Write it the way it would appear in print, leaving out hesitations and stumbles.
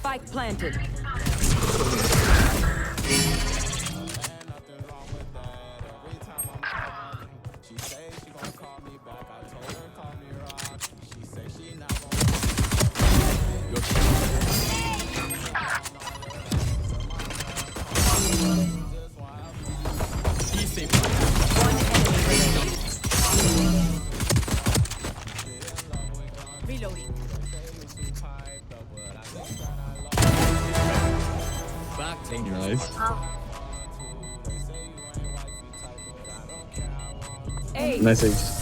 Spike planted. One enemy remaining. Reloading. Nice. Hey. Nice.